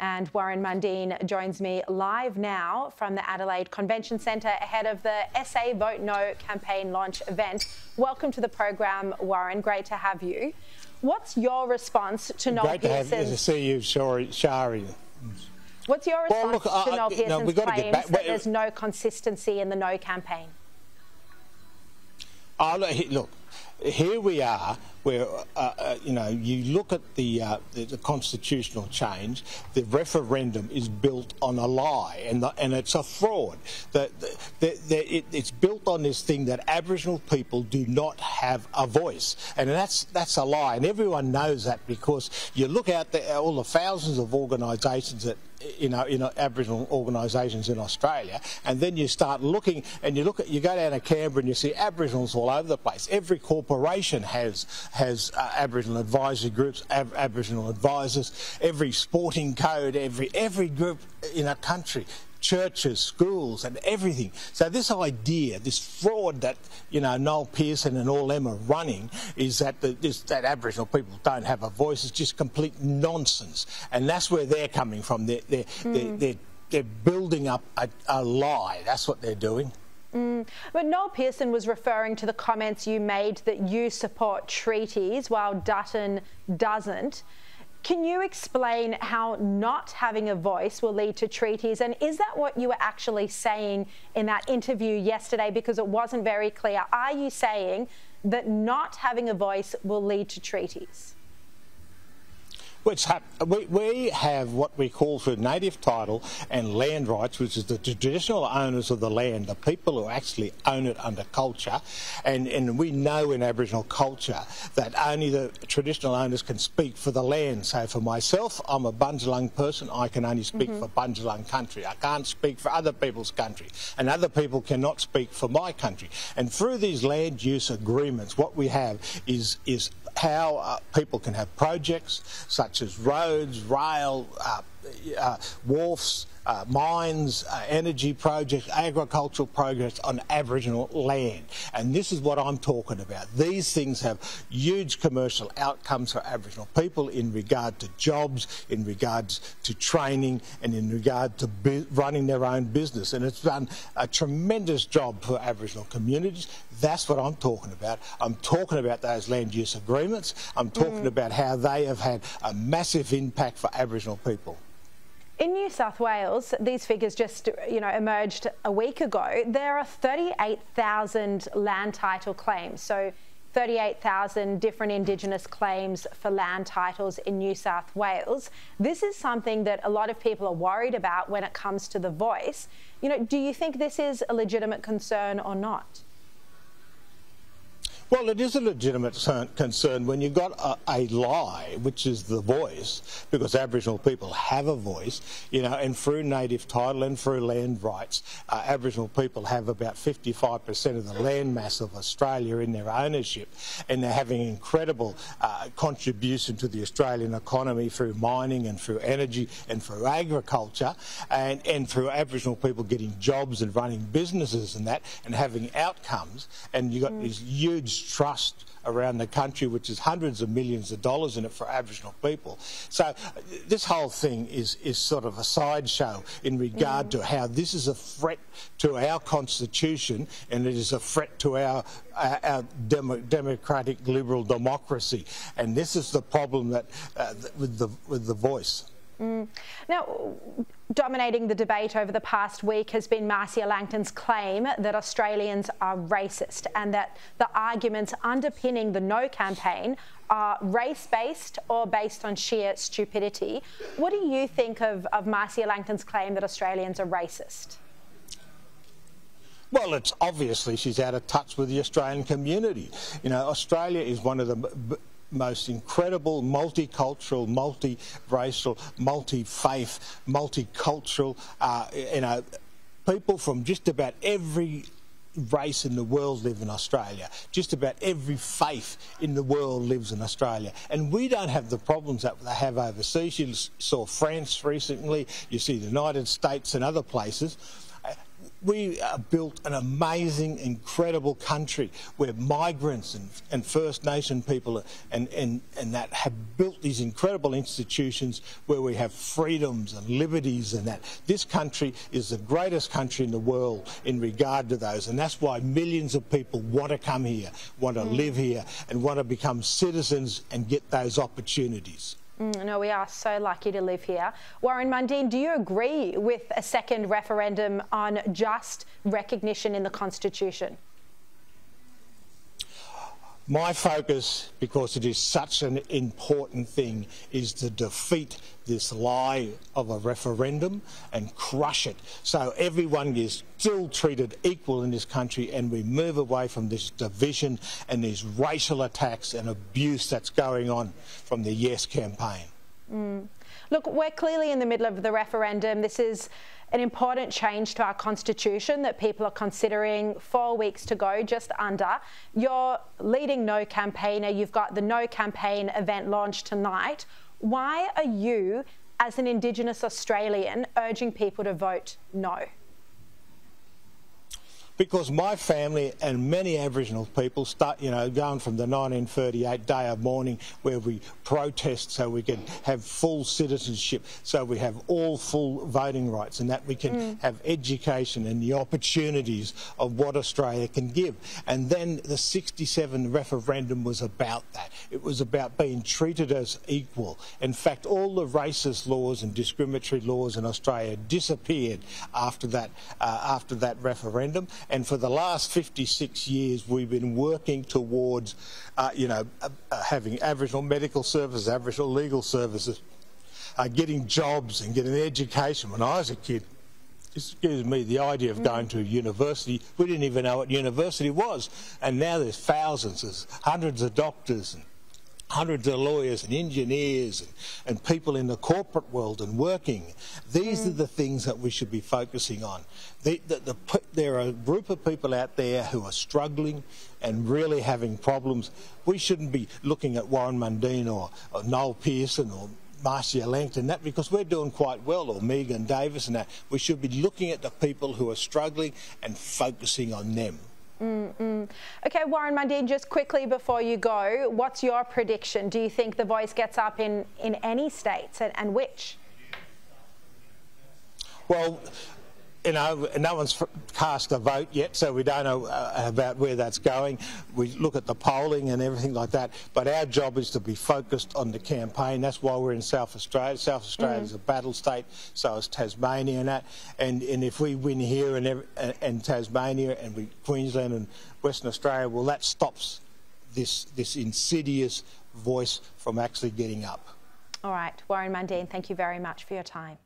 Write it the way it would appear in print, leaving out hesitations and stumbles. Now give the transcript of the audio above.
And Warren Mundine joins me live now from the Adelaide Convention Centre ahead of the SA Vote No campaign launch event. Welcome to the program, Warren. Great to have you. What's your response to Noel Pearson's... Great to see you, Sharri. What's your response to Noel Pearson's claims that there's no consistency in the No campaign? Look, here we are, where you look at the constitutional change. The referendum is built on a lie, and it's a fraud. It's built on this thing that Aboriginal people do not have a voice, and that's a lie, and everyone knows that because you look out there, all the thousands of organisations that. Aboriginal organisations in Australia, and then you start looking, and you go down to Canberra and you see Aboriginals all over the place. Every corporation has Aboriginal advisory groups, Aboriginal advisors. Every sporting code, every group in a country. Churches, schools and everything. So this idea, this fraud that Noel Pearson and all them are running is that that Aboriginal people don't have a voice. It's just complete nonsense, and that's where they're coming from. They're building up a lie. That's what they're doing. But Noel Pearson was referring to the comments you made that you support treaties while Dutton doesn't. Can you explain how not having a voice will lead to treaties? And is that what you were actually saying in that interview yesterday? Because it wasn't very clear. Are you saying that not having a voice will lead to treaties? We have what we call through native title and land rights, which is the traditional owners of the land, the people who actually own it under culture. And we know in Aboriginal culture that only the traditional owners can speak for the land. So for myself, I'm a Bundjalung person. I can only speak for Bundjalung country. I can't speak for other people's country. And other people cannot speak for my country. And through these land use agreements, what we have is how people can have projects such as roads, rail, wharfs, mines, energy projects, agricultural projects on Aboriginal land. And this is what I'm talking about. These things have huge commercial outcomes for Aboriginal people in regard to jobs, in regards to training and in regard to running their own business. And it's done a tremendous job for Aboriginal communities. That's what I'm talking about. I'm talking about those land use agreements. I'm talking about how they have had a massive impact for Aboriginal people. In New South Wales, these figures just emerged a week ago. There are 38,000 land title claims, so 38,000 different Indigenous claims for land titles in New South Wales. This is something that a lot of people are worried about when it comes to the voice. Do you think this is a legitimate concern or not? Well, it is a legitimate concern when you've got a lie, which is the voice, because Aboriginal people have a voice, and through native title and through land rights, Aboriginal people have about 55% of the land mass of Australia in their ownership, and they're having incredible contribution to the Australian economy through mining and through energy and through agriculture, and through Aboriginal people getting jobs and running businesses and that, and having outcomes, and you've got these huge trust around the country, which is hundreds of millions of dollars in it for Aboriginal people. So this whole thing is sort of a sideshow in regard to how this is a threat to our constitution, and it is a threat to our democratic liberal democracy. And this is the problem that with the voice. Now, dominating the debate over the past week has been Marcia Langton's claim that Australians are racist and that the arguments underpinning the No campaign are race-based or based on sheer stupidity. What do you think of Marcia Langton's claim that Australians are racist? Well, it's obviously she's out of touch with the Australian community. Australia is one of the most incredible multicultural, multi-racial, multi-faith, multicultural, people from just about every race in the world live in Australia. Just about every faith in the world lives in Australia. And we don't have the problems that they have overseas. You saw France recently, you see the United States and other places. We built an amazing, incredible country where migrants and First Nation people and that have built these incredible institutions where we have freedoms and liberties and that. This country is the greatest country in the world in regard to those, and that's why millions of people want to come here, want to live here and want to become citizens and get those opportunities. No, we are so lucky to live here. Warren Mundine, do you agree with a second referendum on just recognition in the Constitution? My focus, because it is such an important thing, is to defeat this lie of a referendum and crush it so everyone is still treated equal in this country and we move away from this division and these racial attacks and abuse that's going on from the Yes campaign. Look, we're clearly in the middle of the referendum. This is an important change to our constitution that people are considering. 4 weeks to go, just under. You're leading No campaigner. You've got the No campaign event launched tonight. Why are you, as an Indigenous Australian, urging people to vote no? Because my family and many Aboriginal people start, going from the 1938 day of mourning where we protest so we can have full citizenship, so we have all full voting rights and that we can have education and the opportunities of what Australia can give. And then the 67 referendum was about that. It was about being treated as equal. In fact, all the racist laws and discriminatory laws in Australia disappeared after that referendum. And for the last 56 years, we've been working towards, having Aboriginal medical services, Aboriginal legal services, getting jobs and getting education. When I was a kid, excuse me, the idea of going to a university, we didn't even know what university was. And now there's thousands, there's hundreds of doctors and hundreds of lawyers and engineers and people in the corporate world and working. These are the things that we should be focusing on. There are a group of people out there who are struggling and really having problems. We shouldn't be looking at Warren Mundine or Noel Pearson or Marcia Langton that because we're doing quite well, or Megan Davis and that. We should be looking at the people who are struggling and focusing on them. Okay, Warren Mundine, just quickly before you go, what's your prediction? Do you think the voice gets up in any states, and which? Well, no one's cast a vote yet, so we don't know about where that's going. We look at the polling and everything like that, but our job is to be focused on the campaign. That's why we're in South Australia. South Australia is a battle state, so is Tasmania and that. And if we win here and Tasmania and Queensland and Western Australia, well, that stops this insidious voice from actually getting up. All right, Warren Mundine, thank you very much for your time.